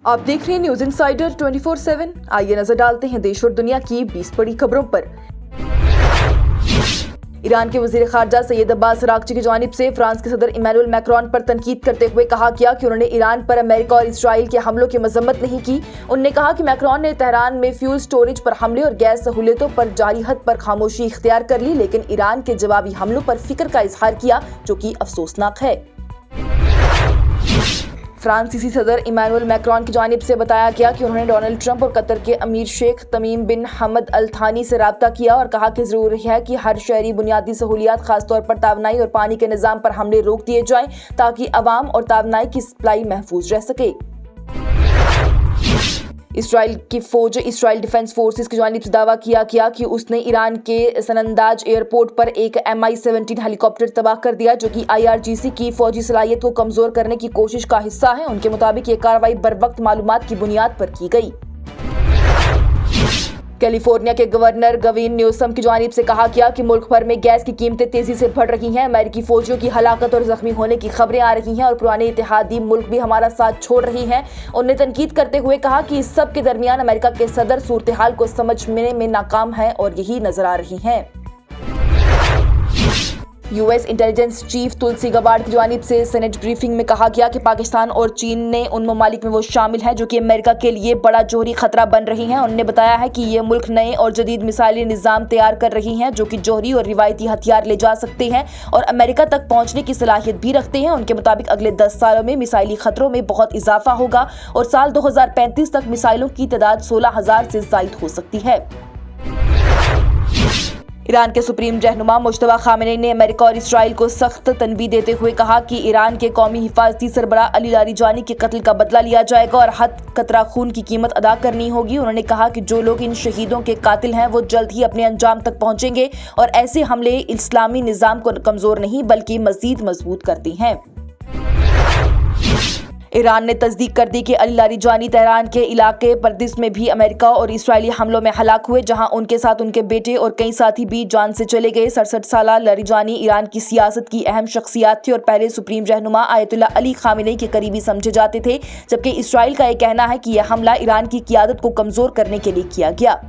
आप देख रहे हैं न्यूज इनसाइडर 24/7। आइए नजर डालते हैं देश और दुनिया की 20 बड़ी खबरों पर। ईरान के वजीर खारजा सैयद अब्बास अरागची की जानिब से फ्रांस के सदर इमैनुअल मैक्रोन पर तनकीद करते हुए कहा गया कि उन्होंने ईरान पर अमेरिका और इसराइल के हमलों की मजम्मत नहीं की। उन्होंने कहा कि मैक्रोन ने तेहरान में फ्यूल स्टोरेज पर हमले और गैस सहूलियतों पर जारी हद पर खामोशी इख्तियार कर ली, लेकिन ईरान के जवाबी हमलों पर फिक्र का इजहार किया, जो कि अफसोसनाक है। फ्रांसीसी सदर इमैनुअल मैक्रोन की जानिब से बताया गया कि उन्होंने डोनाल्ड ट्रंप और कतर के अमीर शेख तमीम बिन हमद अल थानी से राब्ता किया और कहा कि जरूरी है कि हर शहरी बुनियादी सहूलियात खासतौर पर तावनाई और पानी के निज़ाम पर हमले रोक दिए जाएं ताकि अवाम और तावनाई की सप्लाई महफूज रह सके। इसराइल की फौज इसराइल डिफेंस फोर्सेस की जानिब से दावा किया गया कि उसने ईरान के सनंदाज एयरपोर्ट पर एक MI-17 हेलीकॉप्टर तबाह कर दिया, जो कि IRGC की फौजी सलाहियत को कमजोर करने की कोशिश का हिस्सा है। उनके मुताबिक ये कार्रवाई बरवक्त मालूमात की बुनियाद पर की गई। कैलिफोर्निया के गवर्नर गवीन न्यूसम की जानिब से कहा गया कि मुल्क भर में गैस की कीमतें तेजी से बढ़ रही हैं। अमेरिकी फौजियों की हलाकत और जख्मी होने की खबरें आ रही हैं और पुराने इत्तेहादी मुल्क भी हमारा साथ छोड़ रही हैं। उन्होंने तनकीद करते हुए कहा कि इस सब के दरमियान अमेरिका के सदर सूरत हाल को समझने में नाकाम हैं और यही नजर आ रही हैं। US इंटेलिजेंस चीफ तुलसी गबार्ड की जानिब से सेनेट ब्रीफिंग में कहा गया कि पाकिस्तान और चीन ने उन ममालिक में वो शामिल हैं जो कि अमेरिका के लिए बड़ा जोहरी खतरा बन रही हैं। उन्होंने बताया है कि ये मुल्क नए और जदीद मिसाइली निज़ाम तैयार कर रही हैं जो कि जोहरी और रिवायती हथियार ले जा सकते हैं और अमेरिका तक पहुंचने की सलाहियत भी रखते हैं। उनके मुताबिक अगले 10 सालों में मिसाइली खतरों में बहुत इजाफा होगा और साल 2035 तक मिसाइलों की तादाद 16,000 से ज़ायद हो सकती है। ईरान के सुप्रीम रहनुमा मुश्तबा खामेनी ने अमेरिका और इसराइल को सख्त तनबीह देते हुए कहा कि ईरान के कौमी हिफाजती सरबराह अली लारिजानी के कत्ल का बदला लिया जाएगा और हद कतरा खून की कीमत अदा करनी होगी। उन्होंने कहा कि जो लोग इन शहीदों के कातिल हैं वो जल्द ही अपने अंजाम तक पहुंचेंगे और ऐसे हमले इस्लामी निज़ाम को कमज़ोर नहीं बल्कि मज़ीद मजबूत करते हैं। ईरान ने तस्दीक कर दी कि अली लारिजानी तेहरान के इलाके पर्दिस में भी अमेरिका और इसराइली हमलों में हलाक हुए, जहां उनके साथ उनके बेटे और कई साथी भी जान से चले गए। 67 साला लारिजानी ईरान की सियासत की अहम शख्सियत थे और पहले सुप्रीम रहनुमा आयतुल्ला अली खामेनी के करीबी समझे जाते थे, जबकि इसराइल का यह कहना है कि यह हमला ईरान की क़ियादत को कमज़ोर करने के लिए किया गया।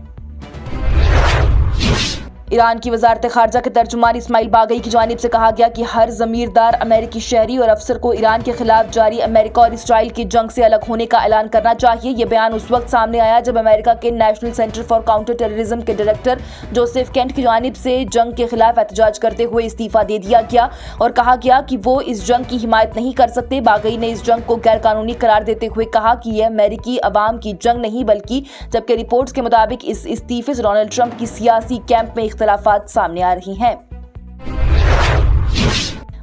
ईरान की वजारत खारजा के तर्जुमान इस्माइल बागई की जानिब से कहा गया कि हर ज़मीरदार अमेरिकी शहरी और अफसर को ईरान के खिलाफ जारी अमेरिका और इसराइल की जंग से अलग होने का ऐलान करना चाहिए। ये बयान उस वक्त सामने आया जब अमेरिका के national centre for counter terrorism के डायरेक्टर जोसेफ केंट की जानिब से जंग के खिलाफ एहतजाज करते हुए इस्तीफा दे दिया गया और कहा गया कि वो इस जंग की हिमायत नहीं कर सकते। बागई ने इस जंग को गैर कानूनी करार देते हुए कहा कि यह अमेरिकी अवाम की जंग नहीं बल्कि, जबकि रिपोर्ट्स के मुताबिक इस इस्तीफे से डोनाल्ड ट्रंप की सियासी कैंप में इख्तलाफात सामने आ रही हैं।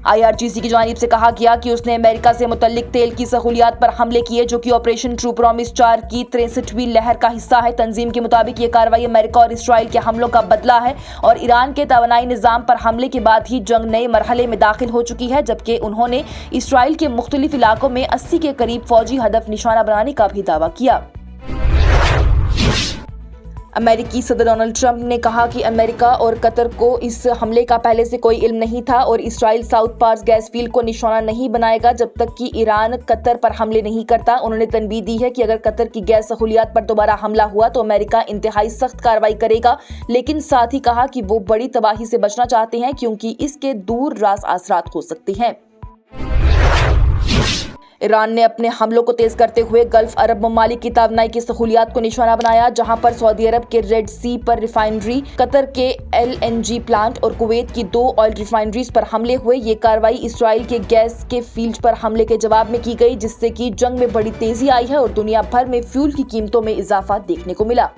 IRGC की जानिब से कहा गया कि उसने अमेरिका से मुतल्लिक तेल की सहूलियात पर हमले किए, जो कि ऑपरेशन ट्रू प्रॉमिस 4 की 63वीं लहर का हिस्सा है। तंजीम के मुताबिक ये कार्रवाई अमेरिका और इसराइल के हमलों का बदला है और ईरान के तवानाई निज़ाम पर हमले के बाद ही जंग नए मरहले में दाखिल हो चुकी है, जबकि उन्होंने इसराइल के मुख्तलिफ इलाकों में 80 के करीब फौजी हदफ निशाना बनाने का भी दावा किया। अमेरिकी सदर डोनाल्ड ट्रंप ने कहा कि अमेरिका और कतर को इस हमले का पहले से कोई इल्म नहीं था और Israel South Pars gas field को निशाना नहीं बनाएगा जब तक कि ईरान कतर पर हमले नहीं करता। उन्होंने तनबीह दी है कि अगर कतर की गैस सहूलियात पर दोबारा हमला हुआ तो अमेरिका इंतहाई सख्त कार्रवाई करेगा, लेकिन साथ ही कहा कि वो बड़ी तबाही से बचना चाहते हैं क्योंकि इसके दूर रास असरात हो सकते हैं। ईरान ने अपने हमलों को तेज करते हुए गल्फ अरब ममालिक की तावनाई की सहूलियात को निशाना बनाया, जहां पर सऊदी अरब के रेड सी पर रिफाइनरी, कतर के LNG प्लांट और कुवैत की 2 ऑयल रिफाइनरीज पर हमले हुए। ये कार्रवाई इसराइल के गैस के फील्ड पर हमले के जवाब में की गई, जिससे कि जंग में बड़ी तेजी आई है और दुनिया भर में फ्यूल की कीमतों में इजाफा देखने को मिला।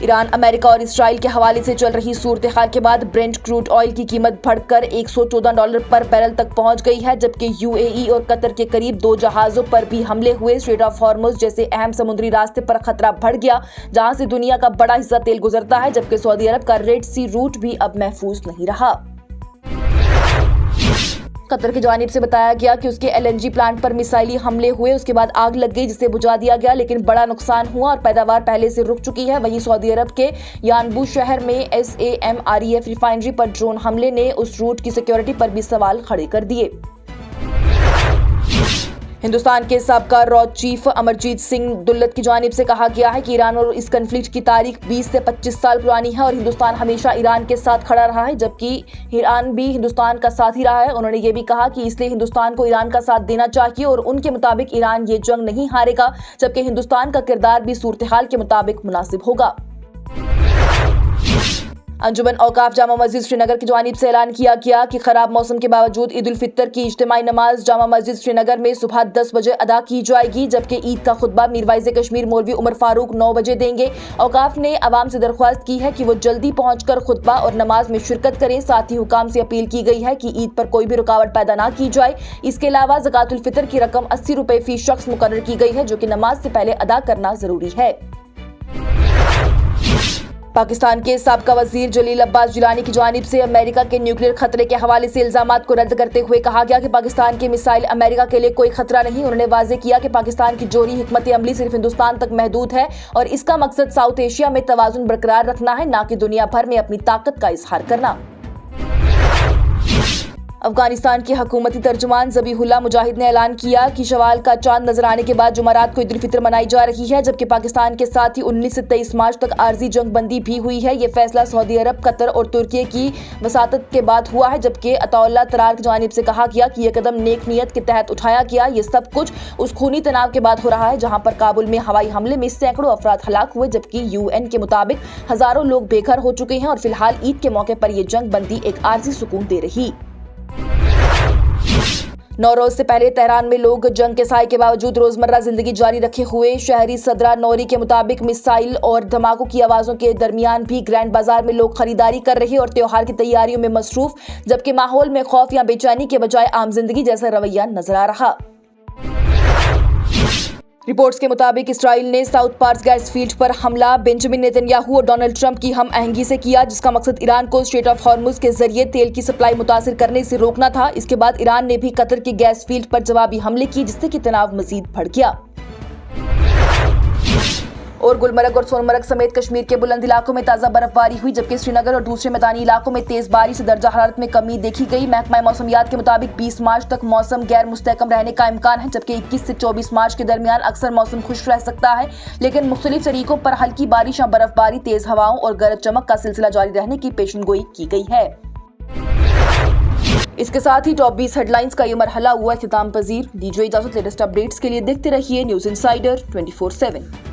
ईरान, अमेरिका और इसराइल के हवाले से चल रही सूरत हाल के बाद ब्रेंट क्रूड ऑयल की कीमत बढ़कर $114 पर बैरल तक पहुंच गई है, जबकि UAE और कतर के करीब 2 जहाजों पर भी हमले हुए। स्ट्रेट ऑफ हॉर्मुज जैसे अहम समुद्री रास्ते पर खतरा बढ़ गया, जहां से दुनिया का बड़ा हिस्सा तेल गुजरता है, जबकि सऊदी अरब का रेड सी रूट भी अब महफूज नहीं रहा। कतर की जानिब से बताया गया कि उसके LNG प्लांट पर मिसाइली हमले हुए, उसके बाद आग लग गई जिसे बुझा दिया गया, लेकिन बड़ा नुकसान हुआ और पैदावार पहले से रुक चुकी है। वहीं सऊदी अरब के यानबू शहर में SAMREF रिफाइनरी पर ड्रोन हमले ने उस रूट की सिक्योरिटी पर भी सवाल खड़े कर दिए। ہندوستان کے سابقہ را چیف امرجیت سنگھ دلت کی جانب سے کہا گیا ہے کہ ایران اور اس کنفلکٹ کی تاریخ 20 سے 25 سال پرانی ہے اور ہندوستان ہمیشہ ایران کے ساتھ کھڑا رہا ہے، جبکہ ایران بھی ہندوستان کا ساتھ ہی رہا ہے۔ انہوں نے یہ بھی کہا کہ اس لیے ہندوستان کو ایران کا ساتھ دینا چاہیے اور ان کے مطابق ایران یہ جنگ نہیں ہارے گا، جبکہ ہندوستان کا کردار بھی صورتحال کے مطابق مناسب ہوگا۔ انجمن اوقاف جامع مسجد سری نگر کی جانب سے اعلان کیا گیا کہ خراب موسم کے باوجود عید الفطر کی اجتماعی نماز جامع مسجد سری نگر میں صبح 10 بجے ادا کی جائے گی، جبکہ عید کا خطبہ میر وائز کشمیر مولوی عمر فاروق 9 بجے دیں گے۔ اوقاف نے عوام سے درخواست کی ہے کہ وہ جلدی پہنچ کر خطبہ اور نماز میں شرکت کریں۔ ساتھ ہی حکام سے اپیل کی گئی ہے کہ عید پر کوئی بھی رکاوٹ پیدا نہ کی جائے۔ اس کے علاوہ زکوٰۃ الفطر کی رقم 80 روپے فی شخص مقرر کی گئی ہے، جو کہ نماز سے پہلے ادا کرنا ضروری ہے۔ پاکستان کے سابقہ وزیر جلیل عباس جیلانی کی جانب سے امریکہ کے نیوکلیئر خطرے کے حوالے سے الزامات کو رد کرتے ہوئے کہا گیا کہ پاکستان کے میزائل امریکہ کے لیے کوئی خطرہ نہیں۔ انہوں نے واضح کیا کہ پاکستان کی جوہری حکمت عملی صرف ہندوستان تک محدود ہے اور اس کا مقصد ساؤتھ ایشیا میں توازن برقرار رکھنا ہے، نہ کہ دنیا بھر میں اپنی طاقت کا اظہار کرنا۔ افغانستان کے حکومتی ترجمان ذبیح اللہ مجاہد نے اعلان کیا کہ شوال کا چاند نظر آنے کے بعد جمعرات کو عید الفطر منائی جا رہی ہے، جبکہ پاکستان کے ساتھ ہی 19 سے 23 مارچ تک عارضی جنگ بندی بھی ہوئی ہے۔ یہ فیصلہ سعودی عرب، قطر اور ترکی کی وساطت کے بعد ہوا ہے، جبکہ عطا اللہ ترار کی جانب سے کہا گیا کہ یہ قدم نیک نیت کے تحت اٹھایا گیا۔ یہ سب کچھ اس خونی تناؤ کے بعد ہو رہا ہے جہاں پر کابل میں ہوائی حملے میں سینکڑوں افراد ہلاک ہوئے، جبکہ UN کے مطابق ہزاروں لوگ بے گھر ہو چکے ہیں اور فی الحال عید کے موقع پر یہ جنگ بندی ایک عارضی سکون دے رہی۔ نوروز سے پہلے تہران میں لوگ جنگ کے سائے کے باوجود روزمرہ زندگی جاری رکھے ہوئے۔ شہری صدرہ نوری کے مطابق میزائل اور دھماکوں کی آوازوں کے درمیان بھی گرینڈ بازار میں لوگ خریداری کر رہے اور تہوار کی تیاریوں میں مصروف، جبکہ ماحول میں خوف یا بے چینی کے بجائے عام زندگی جیسا رویہ نظر آ رہا۔ رپورٹس کے مطابق اسرائیل نے ساؤتھ پارس گیس فیلڈ پر حملہ بنجمن نیتن یاہو اور ڈونلڈ ٹرمپ کی ہم آہنگی سے کیا، جس کا مقصد ایران کو اسٹریٹ آف ہارمز کے ذریعے تیل کی سپلائی متاثر کرنے سے روکنا تھا۔ اس کے بعد ایران نے بھی قطر کے گیس فیلڈ پر جوابی حملے کی، جس سے کہ تناؤ مزید بڑھ گیا۔ اور گلمرگ اور سون مرگ سمیت کشمیر کے بلند علاقوں میں تازہ برف باری ہوئی، جبکہ سری نگر اور دوسرے میدانی علاقوں میں تیز بارش سے درجہ حرارت میں کمی دیکھی گئی۔ محکمہ موسمیات کے مطابق 20 مارچ تک موسم غیر مستحکم رہنے کا امکان ہے، جبکہ 21 سے 24 مارچ کے درمیان اکثر موسم خشک رہ سکتا ہے، لیکن مختلف طریقوں پر ہلکی بارش یا برف باری، تیز ہواؤں اور گرج چمک کا سلسلہ جاری رہنے کی پیشن گوئی کی گئی ہے۔ اس کے ساتھ ہی ٹاپ 20 ہیڈ لائنز کا یہ مرحلہ ہوا اختتام پذیر۔ دیجیے اجازت، لیٹسٹ اپڈیٹس کے لیے دیکھتے رہیے نیوز انسائیڈر 24/7۔